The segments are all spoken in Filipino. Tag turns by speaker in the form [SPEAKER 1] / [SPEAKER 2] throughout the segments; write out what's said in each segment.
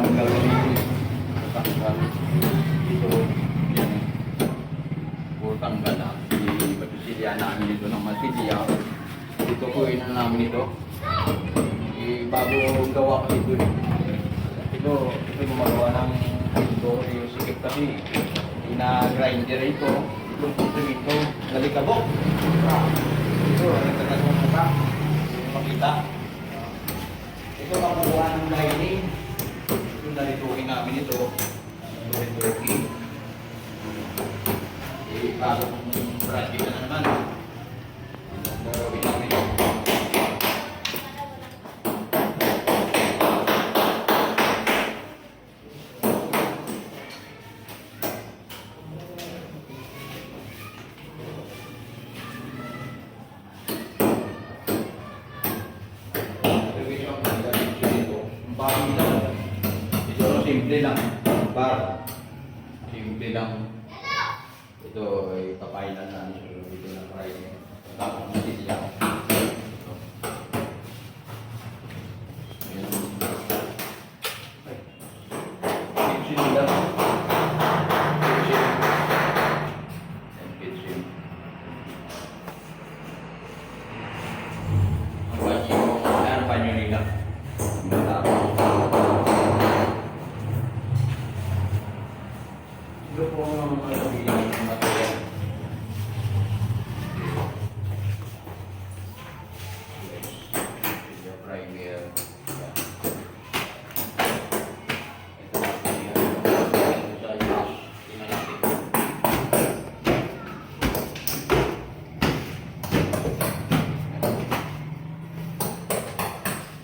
[SPEAKER 1] tanggal dito. Tanggal. Dito. Yan. Puro tanggal na. Ipatusilya namin ito ng masilya. Ito po yun namin ito. Bago gawa ko ito. Ito gumagawa ng ito. Yung sikip kasi. Ina-grinder ito. Itong puso ito. Nalikabok. Ito. Nagtagasong mukha. Makita. Ito makukuha ng lining. Yung naritukin namin ito. Naritukin. Bagong project na naman. Gawin namin ito. Simple lang. Simple lang. Ito ay papailan namin dito na Friday. Tapos natin lang. Kitchen lang. Kitchen. Ang panyo nila. Ito po ang malabigyan ng material. Ito primer. Ito sa ayos. Tinalapit.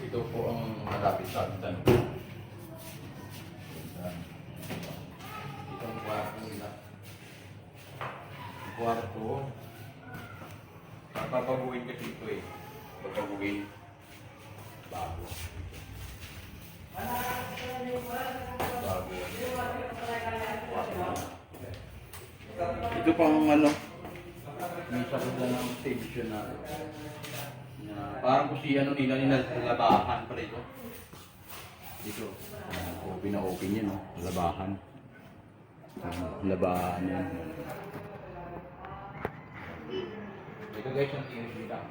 [SPEAKER 1] Ito po ang malapit sa atin. Kwarto. Papabuhin kasi ito eh. Papabuhin. Bago. Bago. Ito pang ano. May sakudan ng station na parang kung si ano nila labahan pala ito. Dito. Open na open yun, no? Labahan. Labahan yan. Ito guys ang TV lang.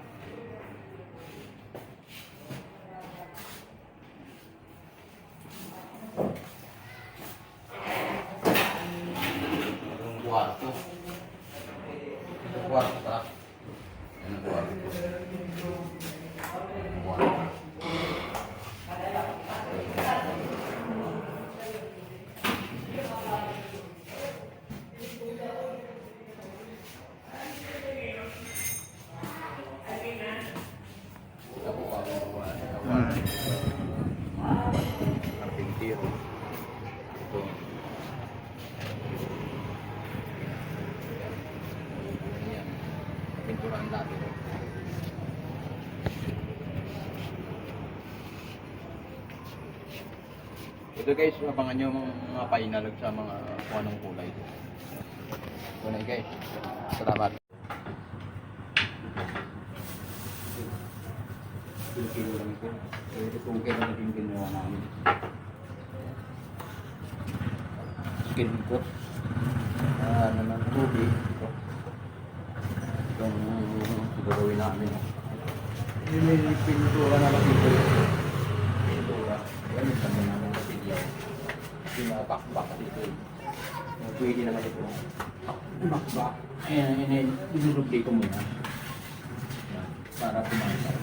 [SPEAKER 1] Ang kwarto. Ito kwarto pa. Yan ang kwarto. Kwarto. Carpintero. Ito. Ayan. Pinturan natin. Ito guys, abangan nyo mga painalag sa mga kung anong kulay. Ito na guys. Salamat. Kilo lang ito. Ito kung kailan naging ginawa namin. Skin coat. Naman tubig. Itong gagawin namin. May pintura na kasi ito. Pintura. Yan yung sabi namin sa video. Pinapakbak dito. Pwede naman ito. Bakbak. Ayan, inurubli ko muna. Para pumasok.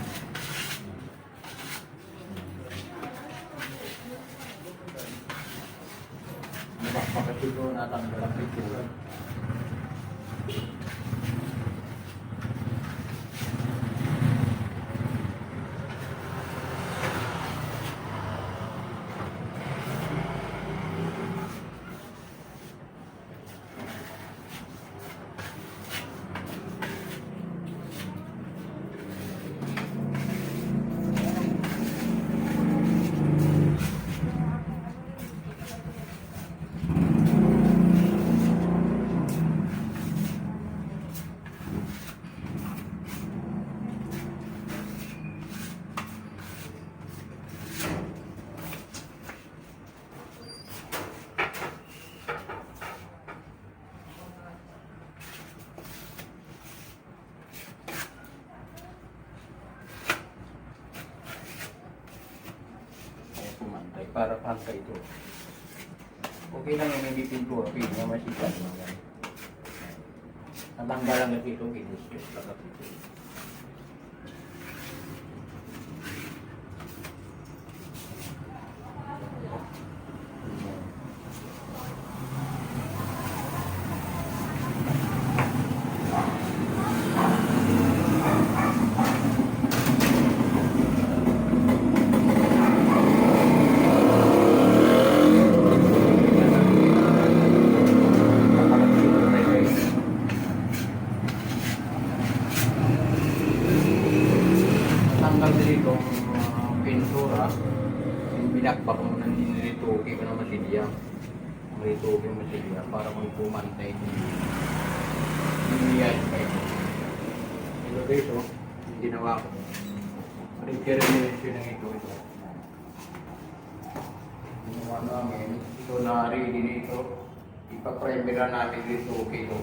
[SPEAKER 1] Pakatid ko natanggal ang pintura. para pantay ito. Okay lang yung may pintura, pili nga masipan. Natanggal lang ito itong kinus-kus lang ito. Tanggal dito itong pintura, yung binakbak mo nang nilituki ko ng masilya. Nilituki ng masilya para kung pumantay hindi yan kayo. Ito dito, yung ginawa ko. Regeneration ng ito. Ginawa namin, ito na ready dito. Ipapremera namin rituki ito.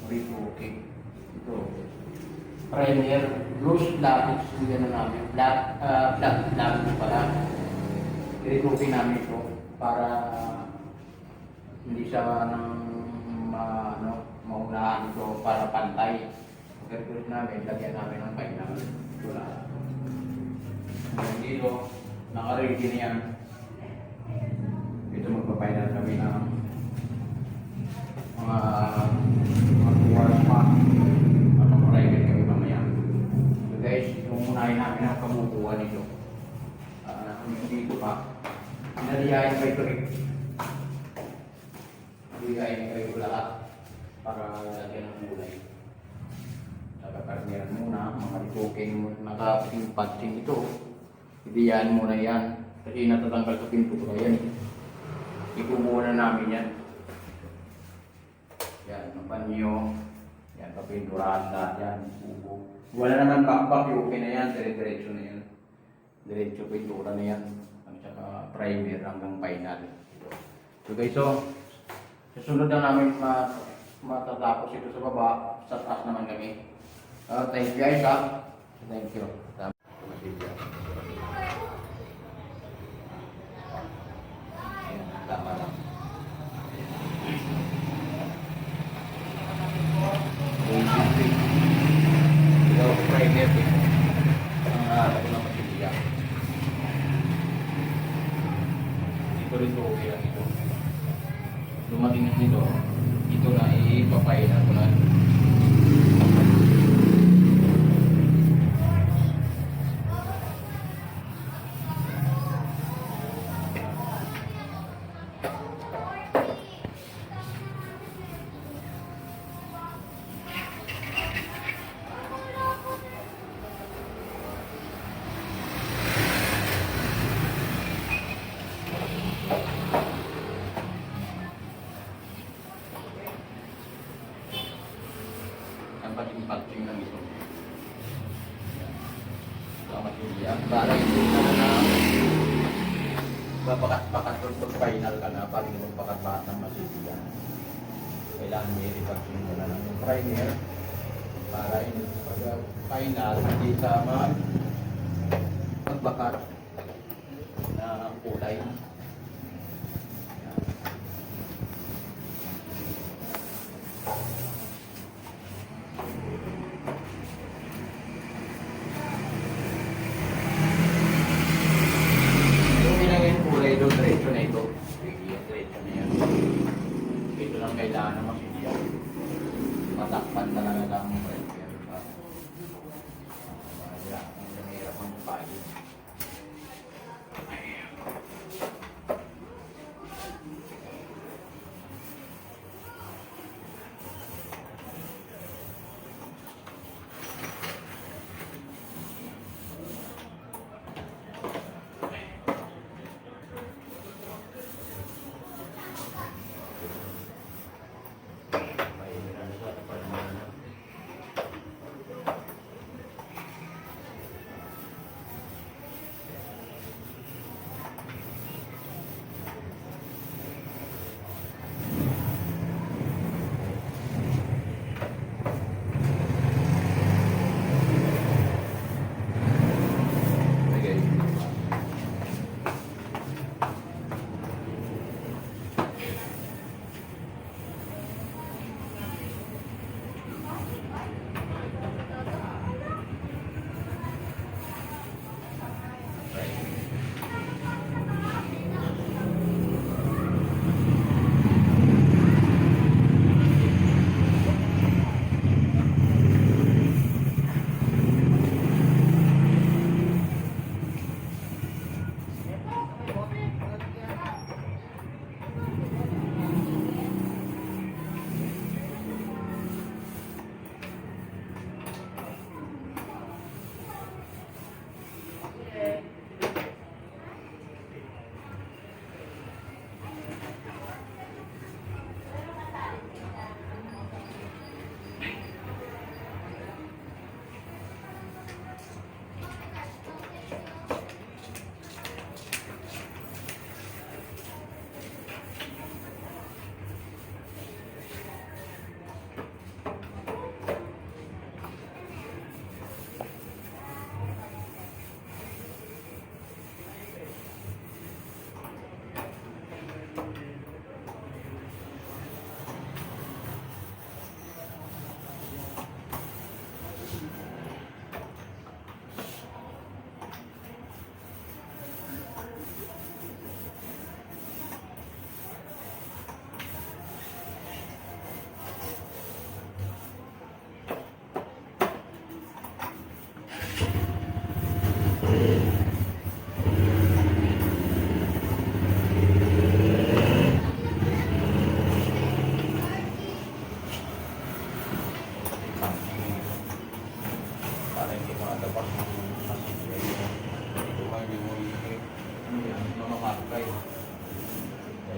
[SPEAKER 1] Rituki. Ito. Premier, loose latex yung gano'n namin, flat latex pala. Rituki namin ito para hindi siya maunahan ito para pantay. Pagkatuloy namin, lagyan namin ng painang wala. Dito, naka-ready na yan. Dito magpapainal kami ng mga buwan pa. Private kami mamaya. So guys, yung unahin namin ang kamukuha nito. Dito pa, pinalihain kayo ito rin. Pinalihain kayo lahat para lagyan ng gulay. Nakakarniran muna, mga rituking, nakapimpadsing ito. Ibiyahan muna yan. Kasi natatanggal sa pintura yan. Ikukuha na namin yan. Yan, ang panyo. Yan, papinturahan lahat yan. Wala naman back-back, okay na yan. Diretso na yan. Diretso pintura na yan. At saka primer hanggang final. So guys, so susunod na namin matatapos ito sa baba. Sa taas naman kami. Thank you guys ha. Thank you. Tama lang. Ito primer ito. Ang ako ng masilya. Ito rin ito okay lang ito. Dumating na dito. Ito na ipapain ako na. Pating-pating lang ito. Ito ang masilya. Para hindi na babakat-bakat kung final ka na para hindi magbakat-bakat ng masilya. Kailangan may repaction mo na ng primer para hindi pag final hindi ka magbakat na kulay. Diretso na ito. Diretso na yan. Ito lang kailangan ng masilya. Matakpan talaga lang ang pressure. Ang hirap ang payo.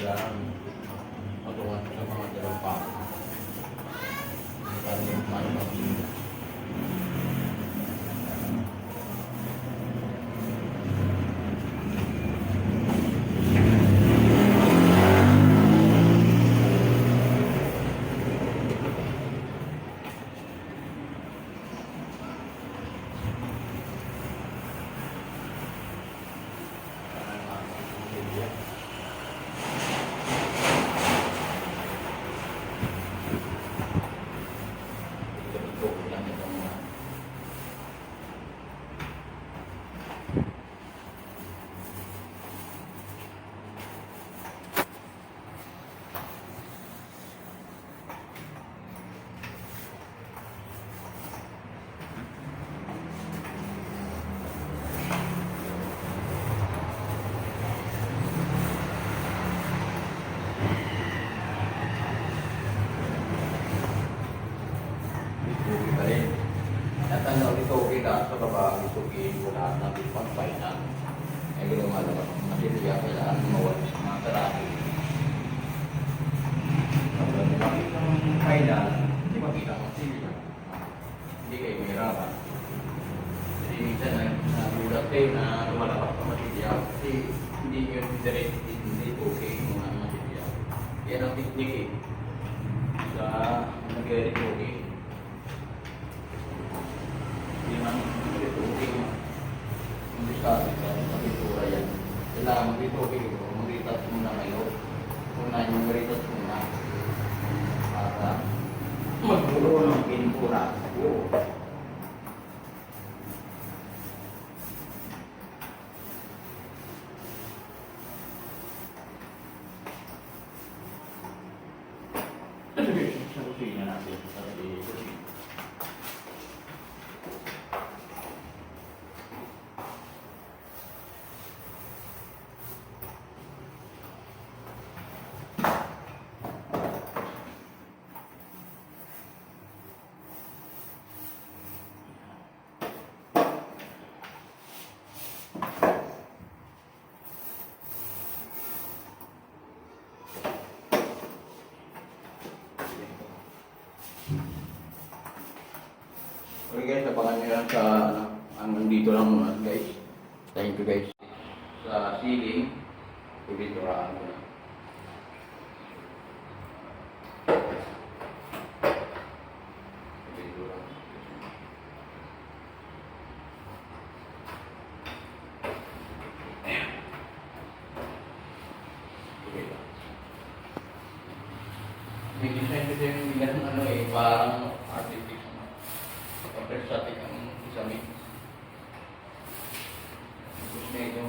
[SPEAKER 1] kailangan matungan sa mga dalawang pa. Para yung mga at ano, ito kita sa baba, ito wala na bipang final. Ay ginawa naman ang matilya, kailangan mawala sa mga tarapi. Kapag makita ang final, hindi makita ang matilya. Hindi kayo mahirapan. Jadi minsan nagulat kayo na lumalakas ang matilya kasi hindi yun direct, hindi okay yung mga matilya. Yan ang technique eh. Sa nag-okay. Hindi sa pintura yan. Kailangan mag-itoke ito. Mag-ritas muna kayo. Una yung mag-ritas muna. Para magpulo ng pintura. Sa kusina natin. Okay guys, abangan nyo lang sa hanggang dito lang muna guys. Thank you guys. Sa ceiling, pipinturahan ko na. May design kasi yung ganun ano eh, parang artificial. Static ang isami. Tapos na ito.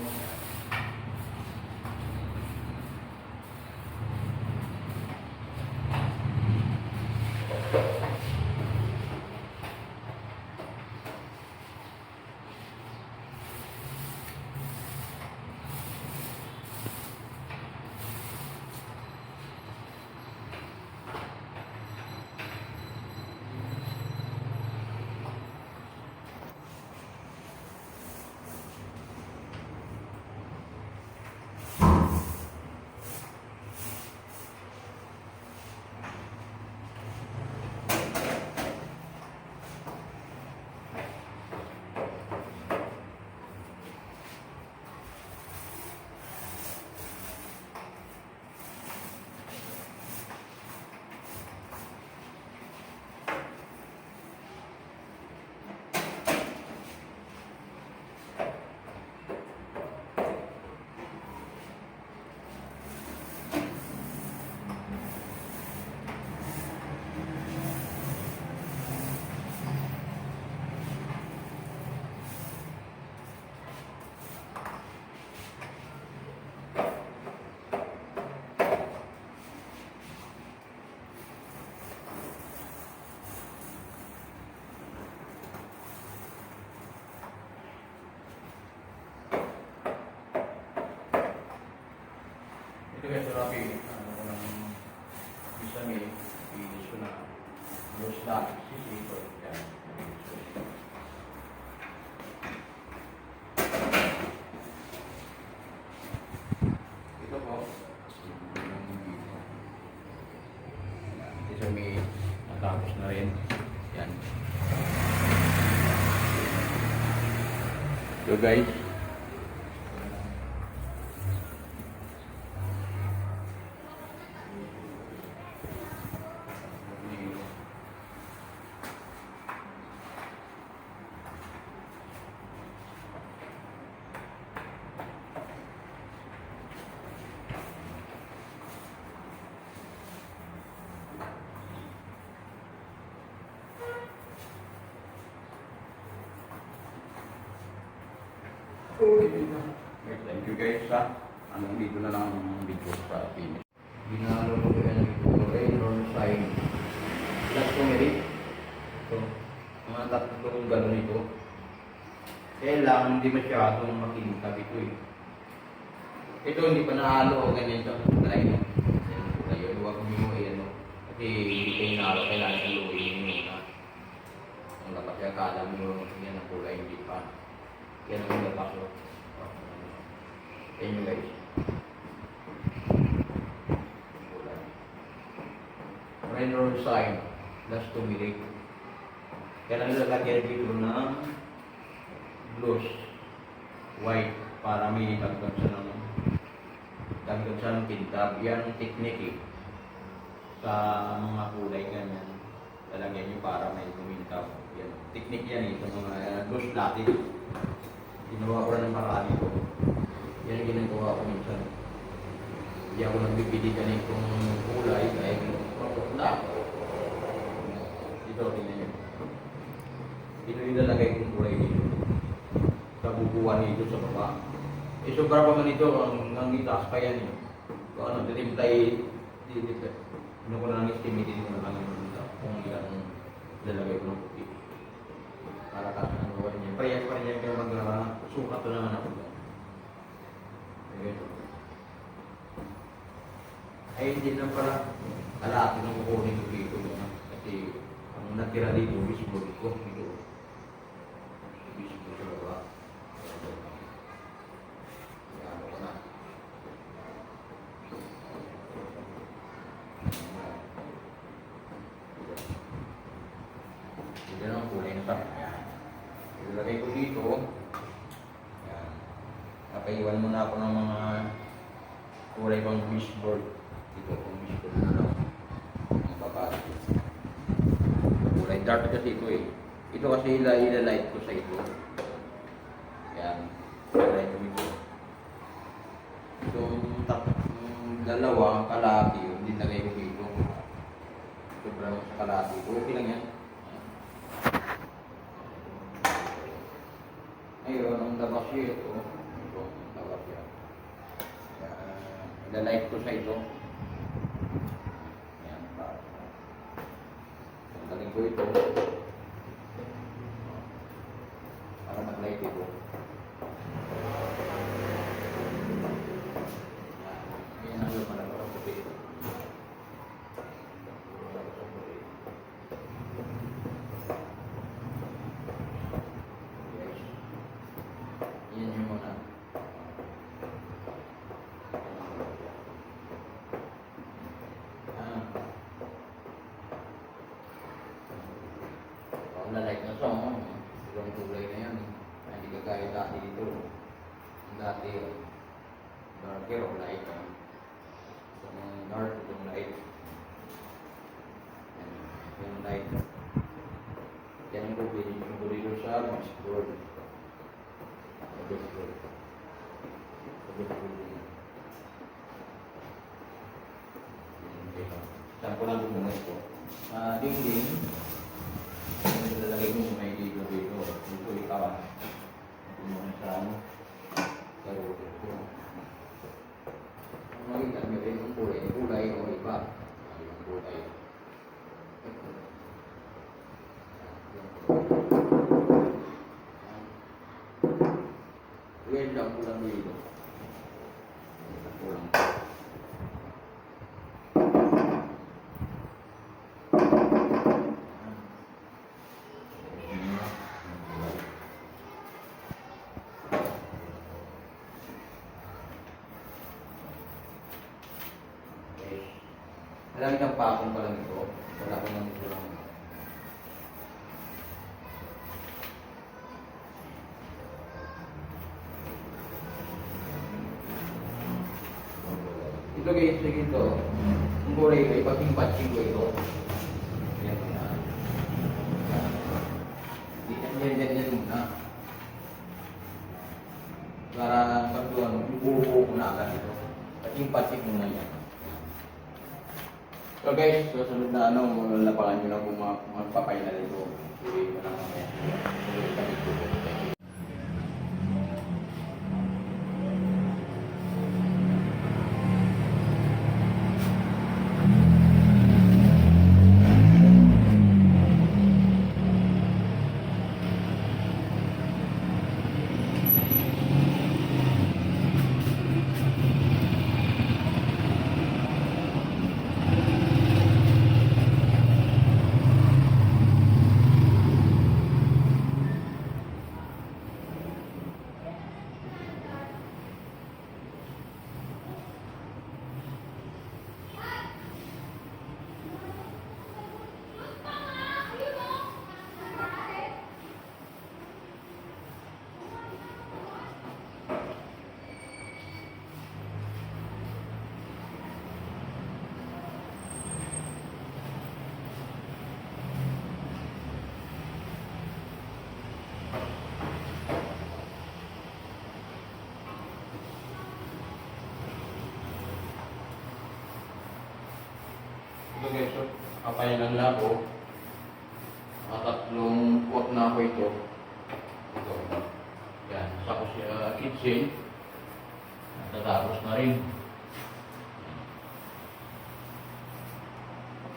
[SPEAKER 1] Ito guys, rapi. Ano ko lang isa may ilis ko na los lang. Sisi ito. Yan. Ito po. dito guys. Thank you guys ha. Hanggang dito na lang ang video sa finish. Ginalo ko yan dito. Railroad sign. Last ko merit. Ito. Mga tatlong gano'n ito. Kailangan hindi masyadong makintab ito eh. Ito hindi pa nahalo o ganyan ito. Line. Ayun, huwag nyo ano. Kasi hindi kayo nahalo. Kailangan haluin nyo na. Ang lakas yung akala mo yan ang kulay hindi pa. Yan ang lakas o. Yan yung guys. Railroad sign. Last 2 minutes. Kaya nalalagyan dito ng blues. White. Para may dagdag sa ng pintab. Yan ang technique eh. Sa mga kulay ganyan. Lalagyan nyo para may kumintab. Yan. Technique yan eh. Sa mga blues latte. Ginawa ko na ng marami ko. Yan ang ginagawa ko minsan. Hindi ako nagbibili ganitong kulay dahil mapukla. Dito, tingnan nyo. Dito yung lalagay kong kulay dito. Sa bubuan dito sa baba. Eh, sobra pa man ito, ang itaas pa yan eh. Kung ano, titimplay, ano ko na lang estimate ko na lang yung dito. Kung ilan lalagay ko ng puti. Para kasi ano ba niya. Payas pa rin yan kaya mag-sukat ko naman ako. Ay, hindi lang pala kalahati ng kukunin ko dito. Kasi ang natira dito, bisbol ko. Bisbol sa baba. Ano ko na. Hindi lang ang kulay na pa. Ilagay ko dito. Napaiwan muna ako ng mga kulay pang wishboard. Ito pang wishboard na lang. Ang babas. Kulay dark kasi ito eh. Ito kasi ilalight ko sa ito. Yan. Ilalight ko ito. Itong dalawa, kalahati yun. Hindi nalagay ko dito. Sobrang sa kalahati. Okay lang yan. Ngayon, ang labas yun ito. Ilalight ko sa ito. Ayan. Tanggalin ko ito. Para mag-light ito. Ayan ang yung malabas ko ito. Yes. Ayan yung mga lalike na song, yung kulay na yan. Hindi ka gaya dati dito. Dati, darker o light. Itong dark, itong light. Yung light. Yan yung kulay dito sa baseboard. Baseboard. Saan ko lang bumuna ito? Ding-ding. Lalagay mo may dito dito. Dito ikaw. Kumuha sa ano. Sa roto ko. Makita nyo rin ang kulay. Kulay o iba. Ang kulay. Yan lang kulang dito. Kulang. Marami kang pakong pa lang ito. Wala ko nang ito lang. Ito guys, sige ito. Ang kulay ko, ipag-patching ko ito. Yan na. Yan muna. Para pagduan, ibubuo ko na agad ito. Patching muna yan. So guys, susunod na lapangan nyo na kung magpapainal ito. Tuloy ko na mamaya. Tuloy kami ito. Ito guys, so, kapainan lang ako. Tatlong quote na ako ito. Ito. Yan. Tapos kitchen. Natatapos na rin.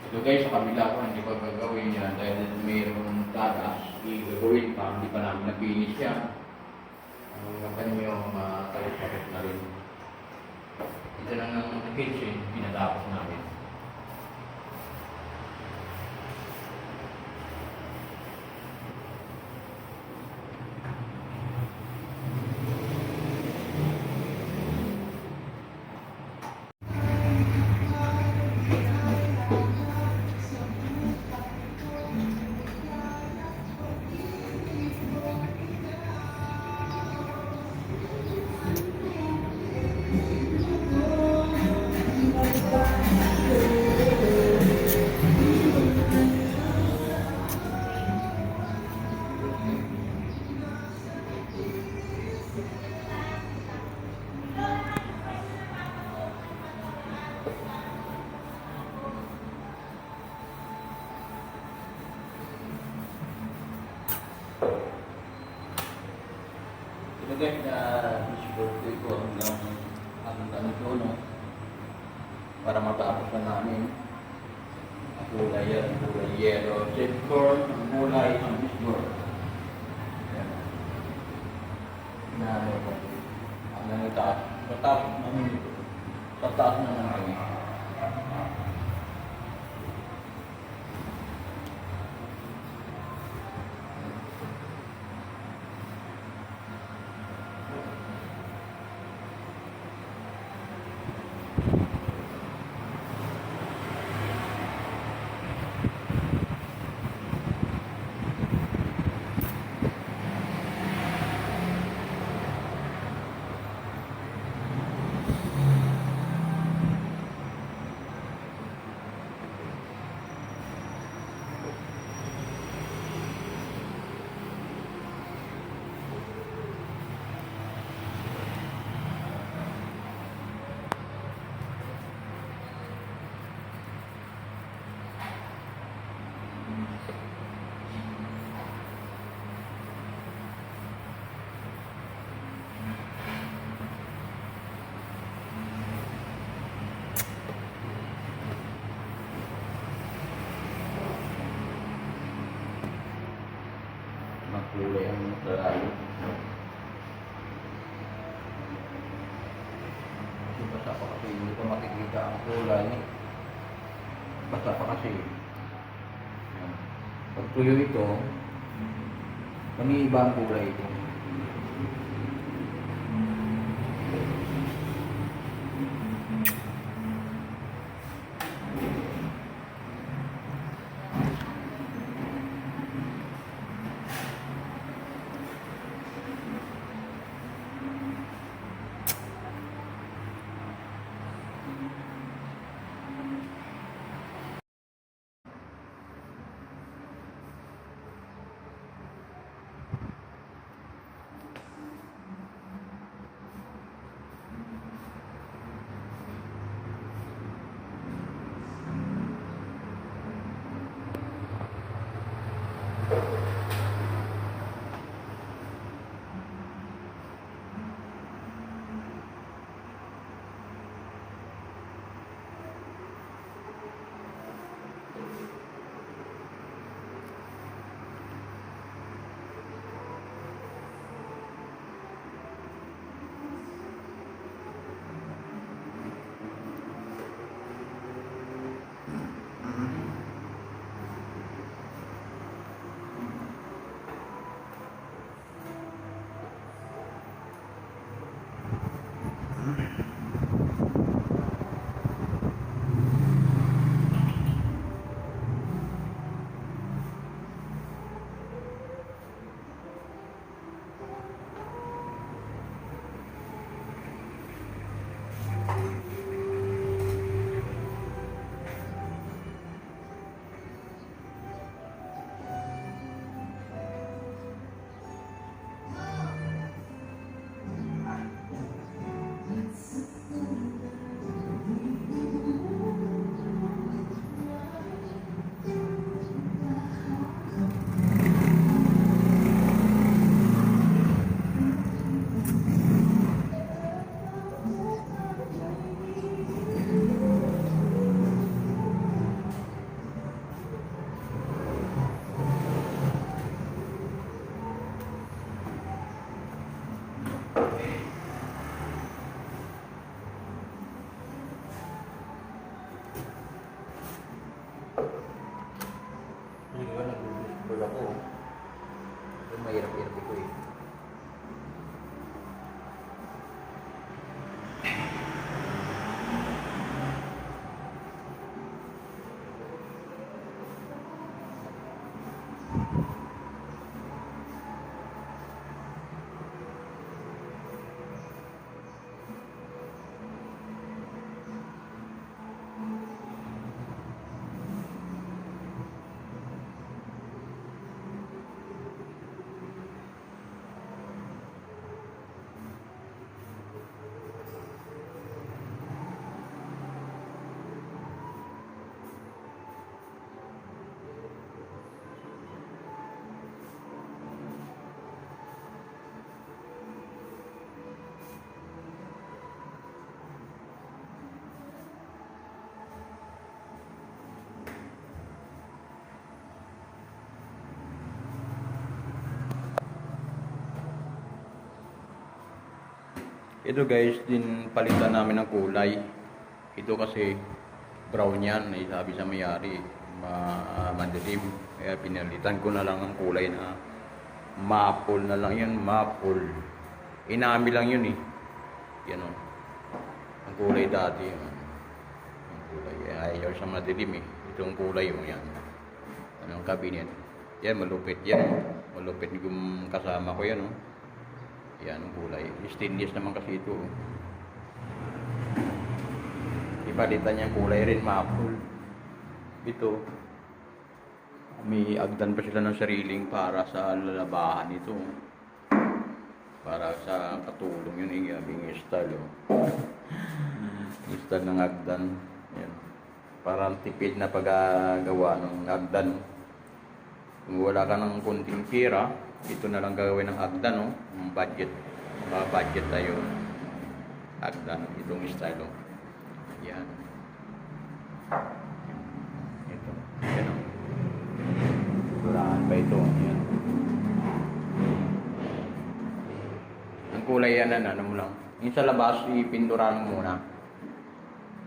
[SPEAKER 1] Ito guys, sa kabila ko, hindi pa gagawin yan dahil mayroong tatas. Gagawin pa, hindi pa namin na-finish yan. Ang ganyan yung tapos na rin. Ito lang ang kitchen, pinatapos namin. Ito guys, birthday ko hanggang ano ito, no? Para matapos na namin. Ang kulay yan, ang kulay yellow, red corn, ang kulay, ang bisbor. Yan. Na ano ko. Hanggang itaas. Matapos namin ito. Sa taas na namin. Kulay ang nakalayo. Kasi basa pa kasi hindi pa makikita ang kulay. Basa pa kasi. Pag tuyo ito, maniiba ang kulay ito. Ngayon, nag-busbol ako. Yung mahirap-hirap ito eh. Ito guys, din palitan namin ng kulay. Ito kasi brown yan, eh, sabi sa mayari, madilim. Kaya pinalitan ko na lang ang kulay na maple na lang yun, maple. Inami lang yun eh. Yan o. Ang kulay dati. Ang kulay, ayaw sa madilim eh. Itong kulay mo yan. Anong cabinet. Yan, malupit yan. Malupit yung kasama ko yan o. Yan ang kulay. Stainless naman kasi ito. Ipalitan niya ang kulay rin, maple. Ito, may agdan pa sila ng sariling para sa lalabahan ito. Para sa katulong yun, yung style. Yung style ng agdan. Yan. Parang tipid na paggawa ng agdan. Kung wala ka ng kunting pira, ito na lang gagawin ng agdan, no? Budget. Budget tayo. Agdan. Itong style, no? Yan. Ito. Yan, no? Turahan pa ito. Yan. Ang kulay yan, ano mo lang. Yung sa labas, ipinduran mo muna.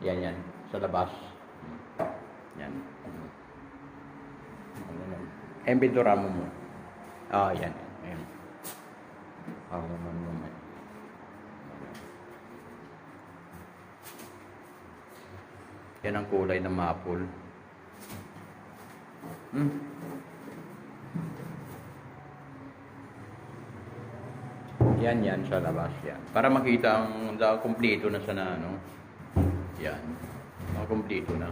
[SPEAKER 1] Yan, yan. Sa labas. Yan. Pinduran mo muna. Ah, yan. Ayan. Naman. Yan ang kulay ng maple. Yan sa labas yan. Para makita ang kumpleto na sana, no? Yan. Kumpleto na.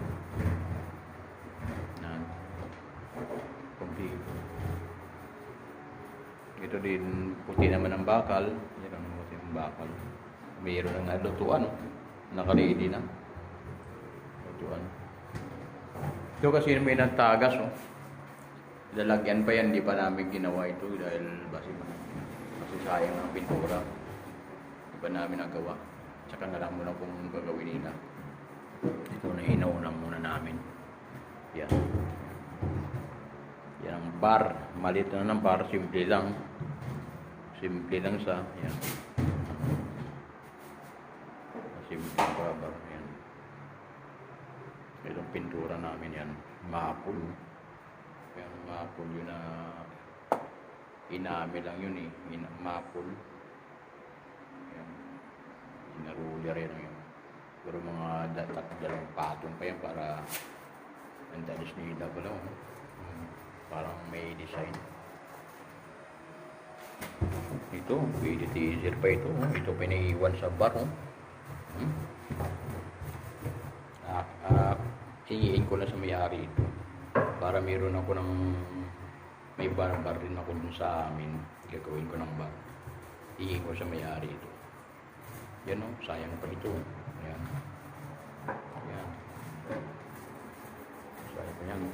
[SPEAKER 1] Kumpleto. Ito din, puti naman ang bakal. Yan ang puti ang bakal. Mayroon ng nalutuan, no? Naka-ready na. Lutuan. Ito kasi may nagtagas, no? Lalagyan pa yan, di pa namin ginawa ito dahil kasi sayang ang pintura. Di pa namin nagawa. Tsaka na lang muna kung gagawin nila. Ito na inaunang muna namin. Yan. Yan ang bar. Maliit na ng bar. Simple lang. Simple lang sa. Yan. Simple ang bar. Yan. Itong pintura namin yan. Maple. Yan. Maple yun na inami lang yun eh. Maple. Yan. Inaruler yan yun. Pero mga dalawang patong pa yan para ang dalis nila pala. Parang may design. Ito, teaser pa ito. Ito pa naiiwan sa bar. Hingiin ko na sa may-ari ito. Para meron ako ng may bar rin ako dun sa amin. Gagawin ko ng bar. Hingiin ko sa may-ari ito. Yan o, sayang pa ito. Yan. Yan. Sayang pa yan.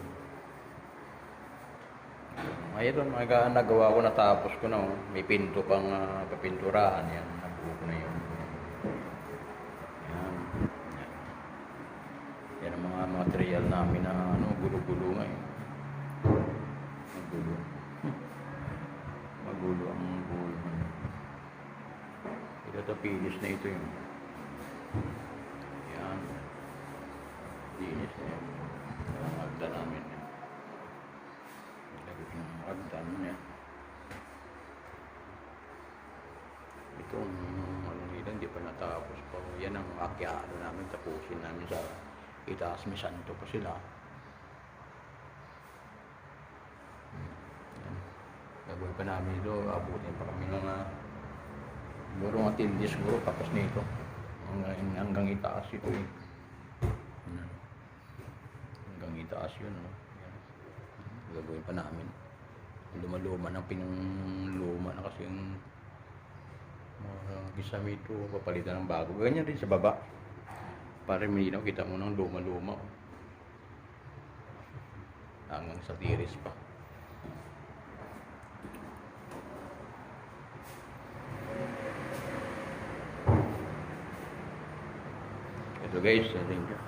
[SPEAKER 1] Mayroon, nagawa ko, natapos ko na. May pinto pang kapinturahan. Yan, nabuo ko na yun. Yan. Yan. Yan ang mga material namin na gulo-gulo ngayon. Magulo. Magulo ang buhay. Ito pilis na ito yun. Yan. Linis na yan. Ang agda namin yan. Yung hagdan niya. Itong ano nila, hindi pa natapos pa. Yan ang akyado namin, tapusin namin sa itaas. May santo pa sila. Yan. Gagawin pa namin ito, abutin pa kami ng siguro mga tindi siguro tapos nito. Hanggang itaas ito eh. Yan. Hanggang itaas yun. No? Yan. Gagawin pa namin. Luma-luma ng pinangluma na kasi yung gisami ito, papalitan ng bago. Ganyan rin sa baba. Para malinaw, kita mo ng luma-luma. Hanggang sa tiris pa. Ito guys, thank you.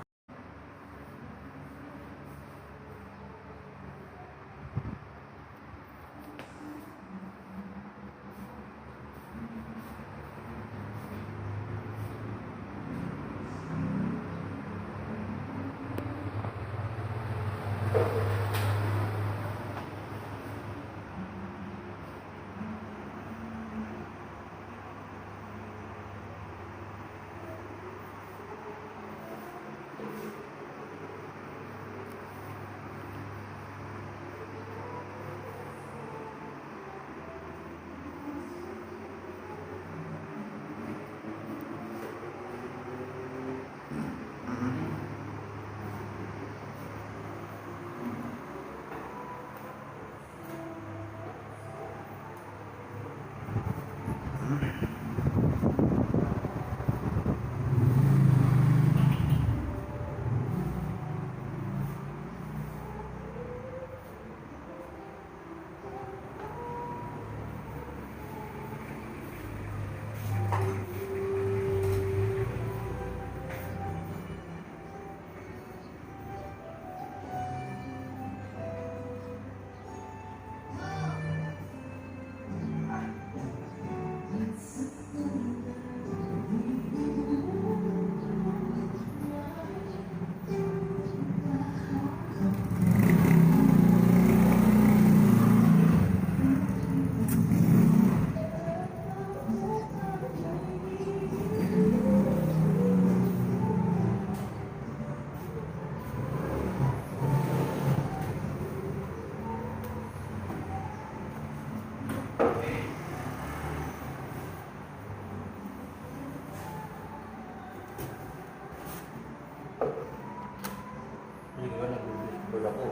[SPEAKER 1] Nagugustuhan ako.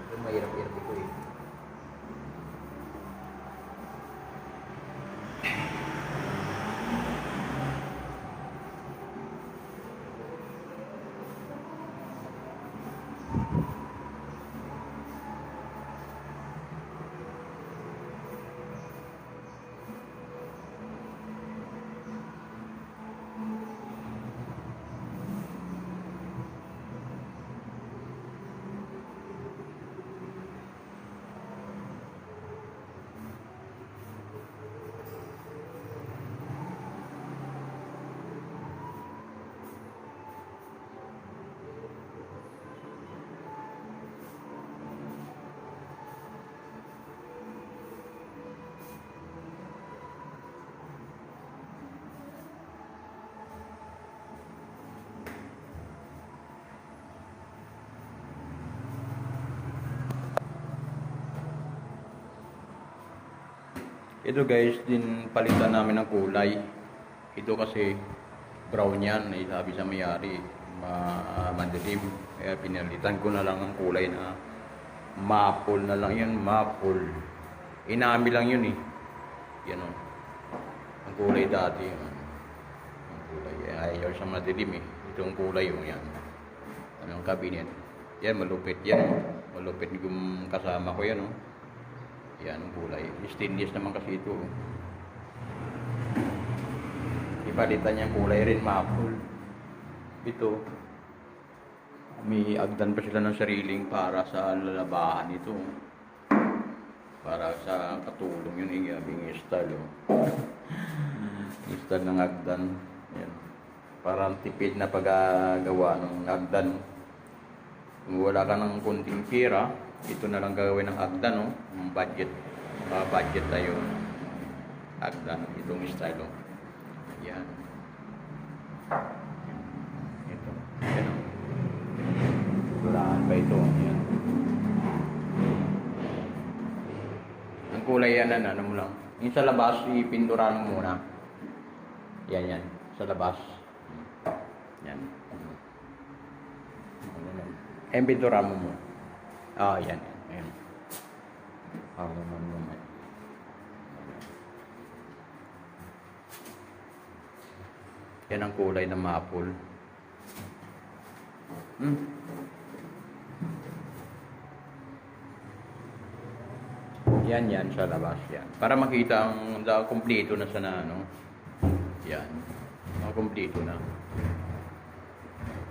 [SPEAKER 1] Ito mahirap-hirap ito eh. Ito guys, din palitan namin ng kulay. Ito kasi brown yan, eh, sabi sa mayari, madilim. Kaya pinalitan ko na lang ang kulay na maple na lang yan, maple. Inami lang yun eh. Yan o. Ang kulay dati. Ang kulay, ayaw sa madilim eh. Itong kulay yung yan. Anong cabinet. Yan, malupit yan. Malupit yung kasama ko yan o. Yan ang kulay. Stainless naman kasi ito. Ipalitan niya kulay rin, maple. Ito, may agdan pa sila ng sariling para sa lalabahan ito. Para sa katulong yun, yung style. Style ng agdan. Yan. Parang tipid na paggagawa ng agdan. Kung wala ka ng konting pera, ito na lang gagawin ng hagdan, no? Yung budget. Budget tayo. Hagdan. Itong style, no? Yan. Ito. Yan, no? Turahan pa ito. Yan. Ang kulay yan, ano mo lang. Yung sa labas, ipinturahan mo muna. Yan. Sa labas. Yan. Yung pinturahan mo muna. Yan. Ayan. Naman. Yan ang kulay ng maple. Yan sa labas yan. Para makita ang kumpleto na sana, ano. Yan. Kumpleto na.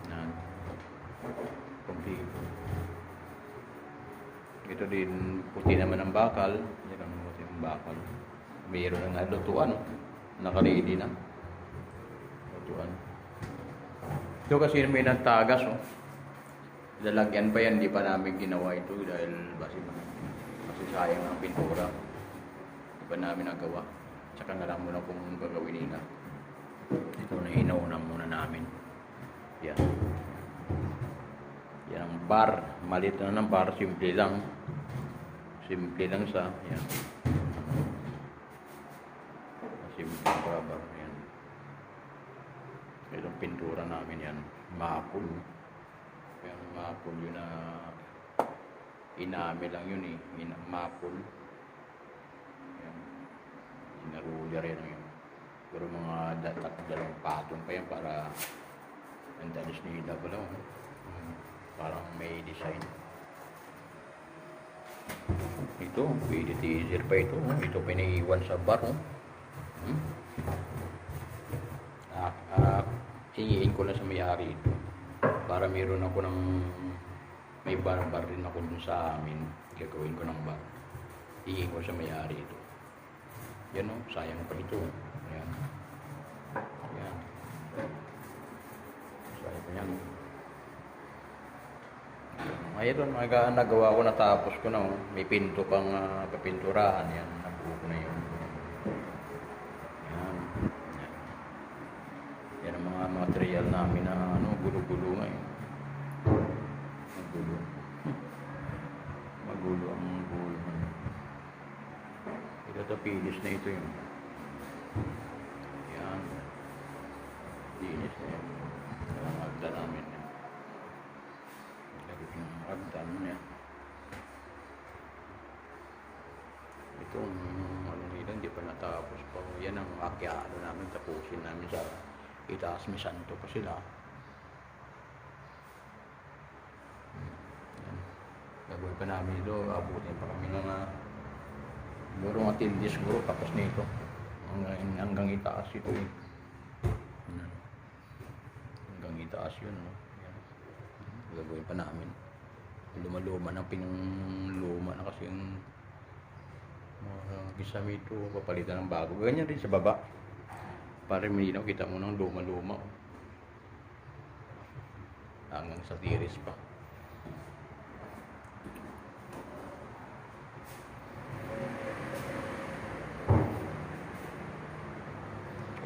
[SPEAKER 1] Yan. Kumpleto. Ito din, puti naman ang bakal. Yan ang puti ng bakal. Mayroon na lutuan, no? Naka-ready na. Lutuan. Ito kasi may nagtagas, oh. Lalagyan pa yan, hindi pa namin ginawa ito dahil kasi sayang ang pintura. Hindi pa namin nagawa. Tsaka na lang muna kung gagawin nila. Ito na inauna muna namin. Yan. Yan ang bar. Maliit na ng bar. Simple lang. Simple lang siya. Yan. Simple bar. Yan. Itong pintura namin yan. Maple. Yan. Maple yun na inami lang yun eh. Maple. Yan. Inaruler yan yun. Pero mga dalawang patong pa yan para ang dalis ni Ida pala. Parang may design. Ito, pwede teaser pa ito. Ito pinaiwan sa bar. Hingiin ko lang sa may-ari ito. Para meron ako ng may bar rin ako dun sa amin. Gagawin ko ng bar. Hingiin ko sa may-ari ito. Yan o, sayang pa ito. Ayan. Ayan. Sayang pa yan. Mayroon, nagawa ko, natapos ko na. May pinto pang kapinturahan. Yan, nabuo ko na yun. Yan. Yan ang mga material namin na gulo-gulo ngayon. Magulo. Magulo ang gulo. Ito pilis na ito yun. Yan. Linis na yan. Ang agda namin yan. Yung agdan niya. Itong nila hindi pa natapos pa. Yan ang akyano namin, tapusin namin sa itaas. May santo pa sila. Yan. Gagawin pa namin ito. Abutin pa kami ng siguro mga tindi siguro tapos nito. Hanggang itaas ito eh. Hanggang itaas yun. No? Gagawin pa namin. Luma-luma na pinangluma na kasi yung mga gisami ito, papalitan ng bago. Ganyan rin sa baba. Para malinaw, kita mo ng luma-luma. Hanggang sa tiris pa.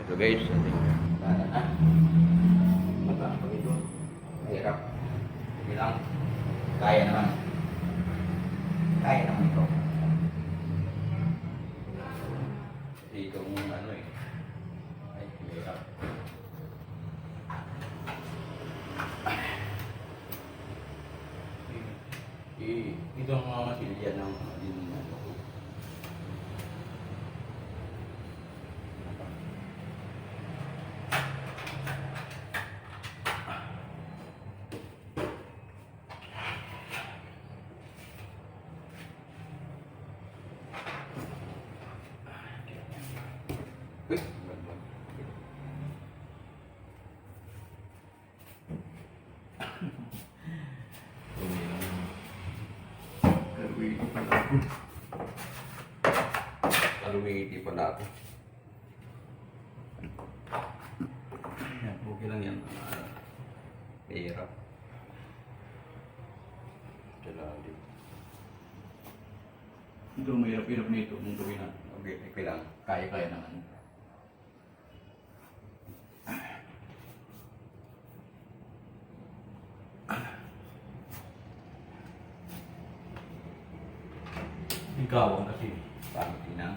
[SPEAKER 1] Ito guys, ating bahala na. Mataas pa ito. Hirap. Bilang kaya naman ito dito yung ano eh ay hirap ito ang mga masilya ng din ano ko Kaluwiti pala ako. Yan, okay lang yan. Hirap. Dalalim. Ito mahirap-hirap nito nung gawin na. Okay, okay lang. Kaya-kaya naman. Ikaw ang kasi. Pangit na.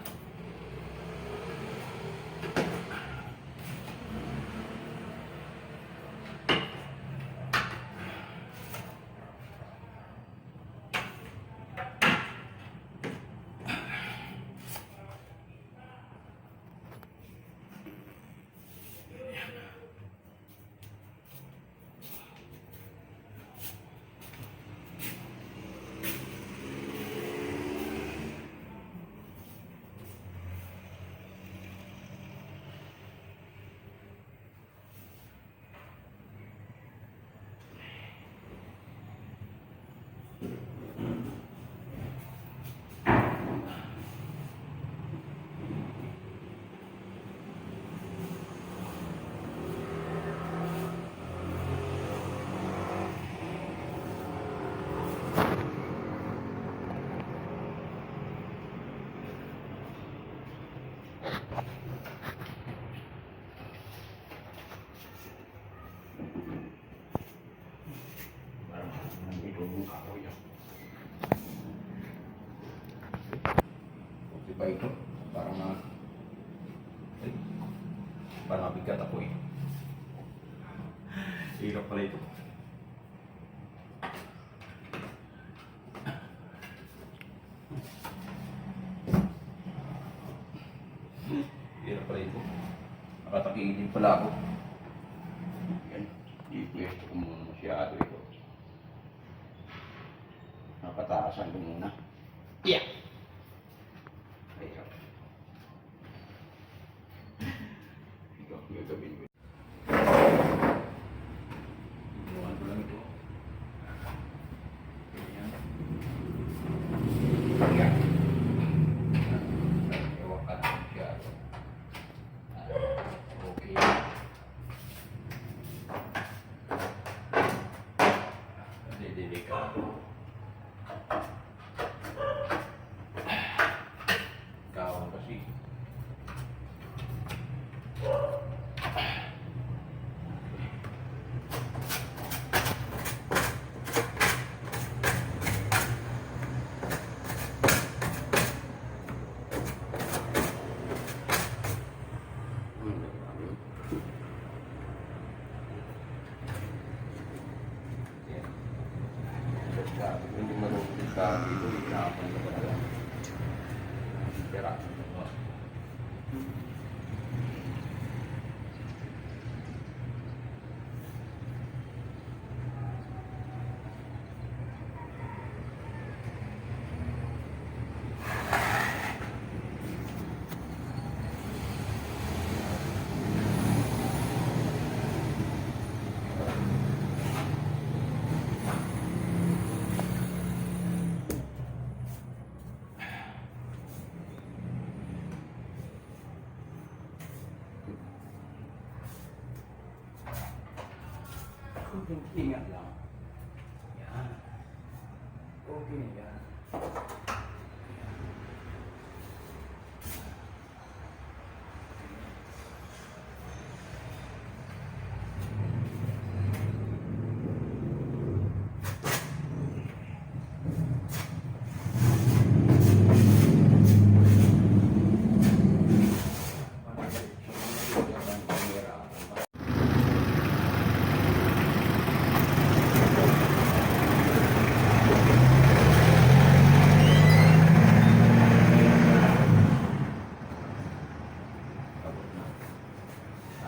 [SPEAKER 1] Diba ito? Parang na... Ay, parang mabigat ako eh. Hirap pala ito. Hirap pala ito. Nakatakiin pala ako. Yan. I-pwesto ko muna masyado ito. Napataasan ko muna. Yeah! Hirap. Ito, gagawin ko. Inuwan ko lang ito. Ganyan. Yan. Ewan ka na masyado. Okay. Delikado. Kawan kasi. Hindi marunong sa dito, hinahapan ko talaga. Pera. Ingat lang. Yan. Okay na yan.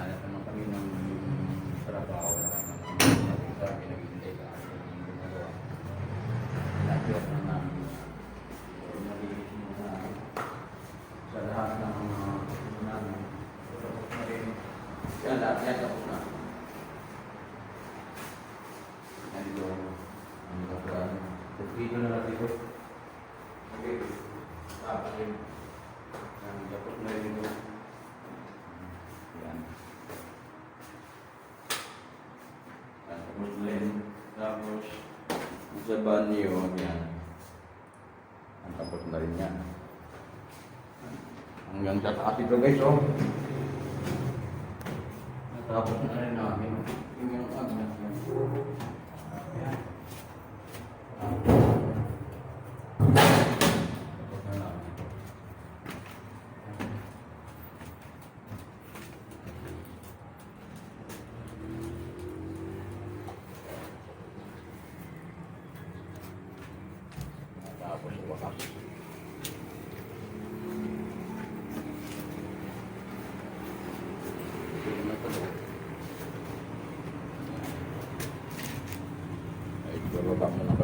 [SPEAKER 1] Hanap naman kami ng trabaho na sabi naghihintay ka ako ng gumagawa. Nag-work na namin. Nag-iisip na sa lahat ng namin. Tapos na rin. Yan lahat yan tapos na. Yan dito. Ang kapag dito na natin ito. Okay. Tapos yun. Tapos na rin ito. Yan. Tapos blend. Tapos sa banyo, yan. Ang tapos na rin yan. Hanggang tataas ito guys, oh. Natapos na rin namin. Yung agnak yan. Ayan. Tapos na namin. Tapos yung wakas. Ay, bababa mo na